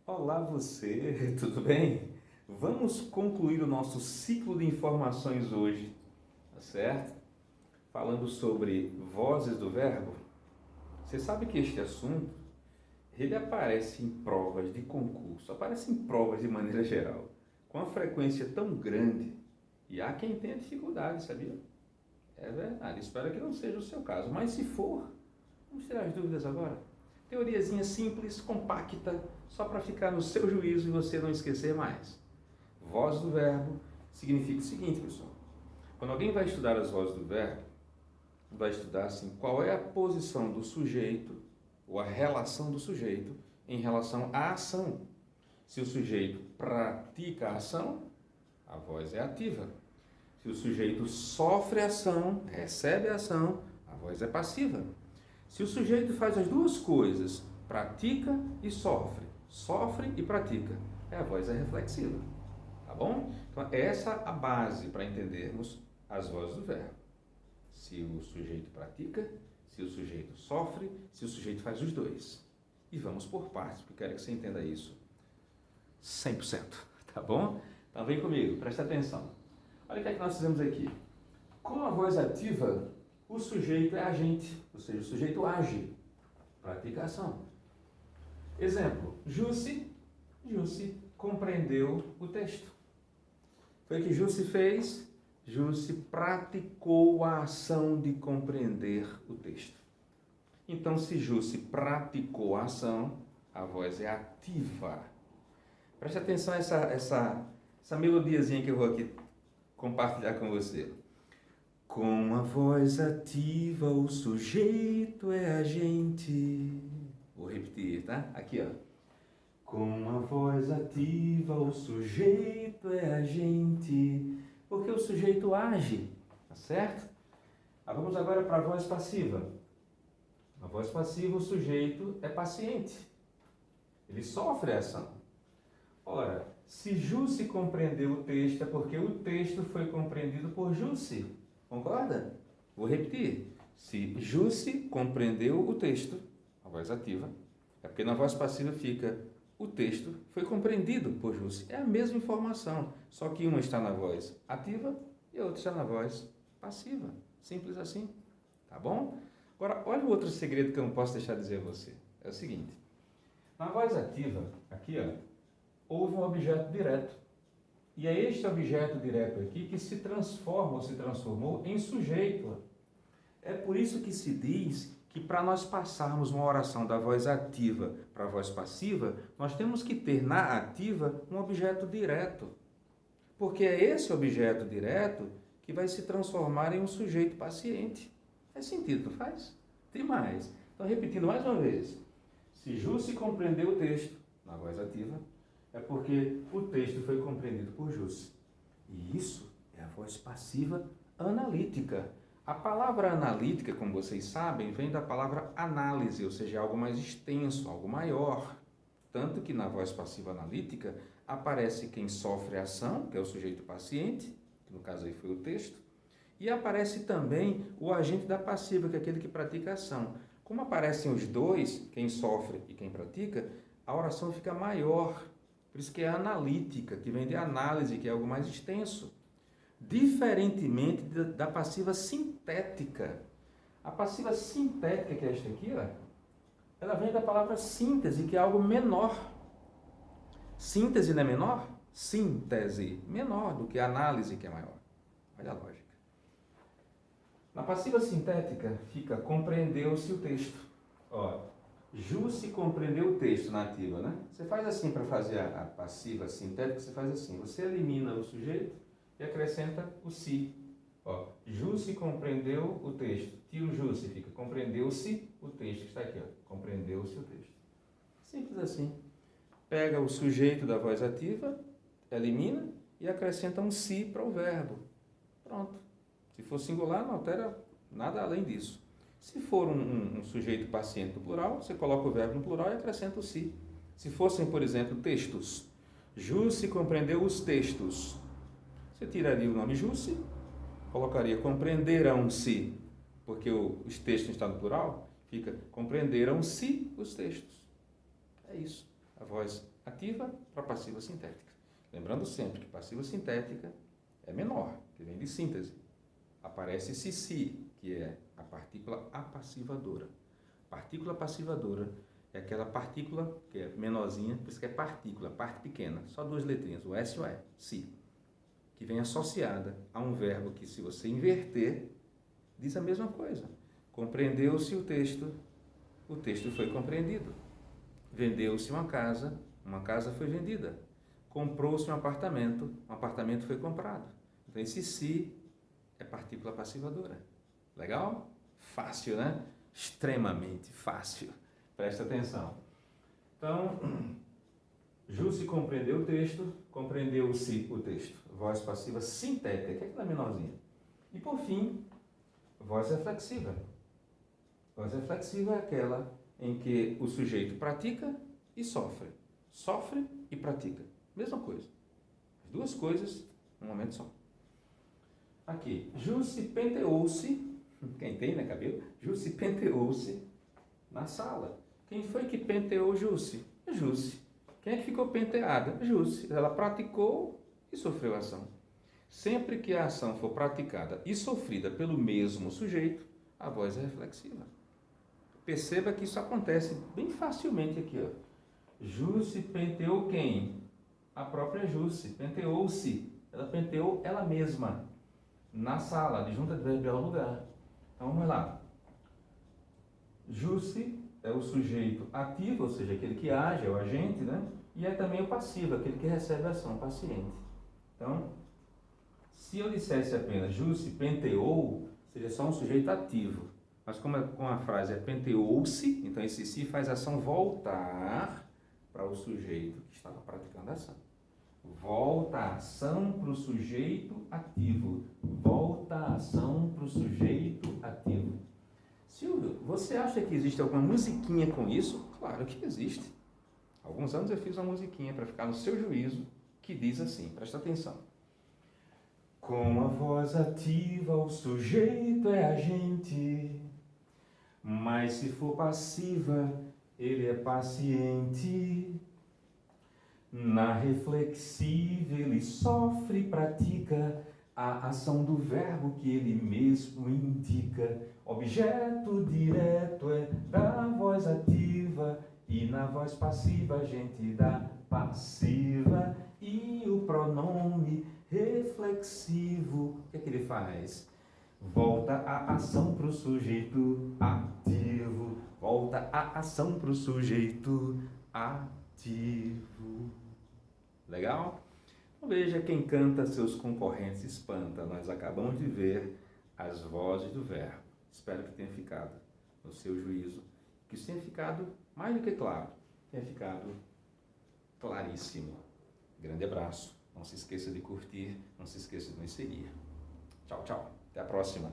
Olá você, tudo bem? Vamos concluir o nosso ciclo de informações hoje, tá certo? Falando sobre vozes do verbo. Você sabe que este assunto, ele aparece em provas de concurso, aparece em provas de maneira geral, com uma frequência tão grande, e há quem tenha dificuldade, sabia? É verdade, espero que não seja o seu caso, mas se for, vamos tirar as dúvidas agora. Teoriazinha simples, compacta, só para ficar no seu juízo e você não esquecer mais. Voz do verbo significa o seguinte, pessoal. Quando alguém vai estudar as vozes do verbo, vai estudar assim, qual é a posição do sujeito, ou a relação do sujeito em relação à ação. Se o sujeito pratica a ação, a voz é ativa. Se o sujeito sofre a ação, recebe a ação, a voz é passiva. Se o sujeito faz as duas coisas, pratica e sofre, sofre e pratica, a voz é reflexiva, tá bom? Então, essa é a base para entendermos as vozes do verbo. Se o sujeito pratica, se o sujeito sofre, se o sujeito faz os dois. E vamos por partes, porque eu quero que você entenda isso 100%, tá bom? Então vem comigo, presta atenção. Olha o que é que nós fizemos aqui. Com a voz ativa, o sujeito é agente, ou seja, o sujeito age, pratica a ação. Exemplo, Jussi compreendeu o texto. Foi o que Jussi fez? Jussi praticou a ação de compreender o texto. Então, se Jussi praticou a ação, a voz é ativa. Preste atenção a essa melodiazinha que eu vou aqui compartilhar com você. Com a voz ativa, o sujeito é agente. Vou repetir, tá? Aqui, ó. Com a voz ativa, o sujeito é agente. Porque o sujeito age, tá certo? Vamos agora para a voz passiva. Na voz passiva, o sujeito é paciente. Ele sofre a ação. Ora, se Jussi compreendeu o texto, é porque o texto foi compreendido por Jussi. Concorda? Vou repetir. Se Jussi compreendeu o texto, a voz ativa, é porque na voz passiva fica o texto foi compreendido por Jussi. É a mesma informação, só que uma está na voz ativa e a outra está na voz passiva. Simples assim. Tá bom? Agora, olha o outro segredo que eu não posso deixar de dizer a você. É o seguinte. Na voz ativa, aqui, ó, houve um objeto direto. E é este objeto direto aqui que se transforma ou se transformou em sujeito. É por isso que se diz que para nós passarmos uma oração da voz ativa para a voz passiva, nós temos que ter na ativa um objeto direto. Porque é esse objeto direto que vai se transformar em um sujeito paciente. Faz sentido, não faz? Tem mais. Então, repetindo mais uma vez. Se Jussi compreendeu o texto na voz ativa, é porque o texto foi compreendido por Jussi. E isso é a voz passiva analítica. A palavra analítica, como vocês sabem, vem da palavra análise, ou seja, algo mais extenso, algo maior. Tanto que na voz passiva analítica aparece quem sofre a ação, que é o sujeito paciente, que no caso aí foi o texto, e aparece também o agente da passiva, que é aquele que pratica a ação. Como aparecem os dois, quem sofre e quem pratica, a oração fica maior. Por isso que é analítica, que vem de análise, que é algo mais extenso. Diferentemente da passiva sintética. A passiva sintética, que é esta aqui, ó, ela vem da palavra síntese, que é algo menor. Síntese não é menor? Síntese, menor do que análise, que é maior. Olha a lógica. Na passiva sintética fica compreendeu-se o texto. Ó, Jussi compreendeu o texto na ativa, né? Você faz assim para fazer a passiva sintética, você faz assim. Você elimina o sujeito e acrescenta o si. Ó, Jussi compreendeu o texto. Tira o Jussi, fica compreendeu-se o texto, que está aqui, ó. Compreendeu-se o texto. Simples assim. Pega o sujeito da voz ativa, elimina e acrescenta um si para o verbo. Pronto. Se for singular, não altera nada além disso. Se for um sujeito paciente no plural, você coloca o verbo no plural e acrescenta o si. Se fossem, por exemplo, textos, Jussi compreendeu os textos. Você tiraria o nome Jussi, colocaria compreenderam-se, porque os textos estão no plural, fica compreenderam-se os textos. É isso, a voz ativa para passiva sintética. Lembrando sempre que passiva sintética é menor, que vem de síntese. Aparece esse si, que é a partícula apassivadora. Partícula passivadora é aquela partícula que é menorzinha, por isso que é partícula, parte pequena, só duas letrinhas, o S e o E, si, que vem associada a um verbo que, se você inverter, diz a mesma coisa. Compreendeu-se o texto foi compreendido. Vendeu-se uma casa foi vendida. Comprou-se um apartamento foi comprado. Então, esse si é partícula passivadora. Legal? Fácil, né? Extremamente fácil. Presta atenção. Então, Jussi compreendeu o texto, compreendeu-se o texto. Voz passiva sintética, que é aquela menorzinha. E, por fim, voz reflexiva. Voz reflexiva é aquela em que o sujeito pratica e sofre. Sofre e pratica. Mesma coisa. As duas coisas num momento só. Aqui, Jussi penteou-se, quem tem, né, cabelo? Jussi penteou-se na sala. Quem foi que penteou Jussi? Jussi. Quem é que ficou penteada? Jussi. Ela praticou e sofreu a ação. Sempre que a ação for praticada e sofrida pelo mesmo sujeito, a voz é reflexiva. Perceba que isso acontece bem facilmente aqui, ó. Jussi penteou quem? A própria Jussi. Penteou-se. Ela penteou ela mesma. Na sala, de junta adverbial lugar. Então, vamos lá. Jussi é o sujeito ativo, ou seja, aquele que age, é o agente, né? E é também o passivo, aquele que recebe a ação, o paciente. Então, se eu dissesse apenas Jussi penteou, seria só um sujeito ativo. Mas como a frase é penteou-se, então esse si faz a ação voltar para o sujeito que estava praticando a ação. Volta a ação para o sujeito ativo. Volta a ação para o sujeito ativo. Silvio, você acha que existe alguma musiquinha com isso? Claro que existe. Há alguns anos eu fiz uma musiquinha para ficar no seu juízo, que diz assim, presta atenção. Com a voz ativa o sujeito é agente, mas se for passiva ele é paciente. Na reflexiva ele sofre e pratica a ação do verbo que ele mesmo indica. Objeto direto é da voz ativa e na voz passiva a gente dá passiva. E o pronome reflexivo, o que é que ele faz? Volta a ação para o sujeito ativo. Volta a ação para o sujeito ativo. Legal? Então, veja, quem canta seus concorrentes espanta. Nós acabamos de ver as vozes do verbo. Espero que tenha ficado no seu juízo, que isso tenha ficado mais do que claro, tenha ficado claríssimo. Grande abraço. Não se esqueça de curtir, não se esqueça de nos seguir. Tchau, tchau. Até a próxima.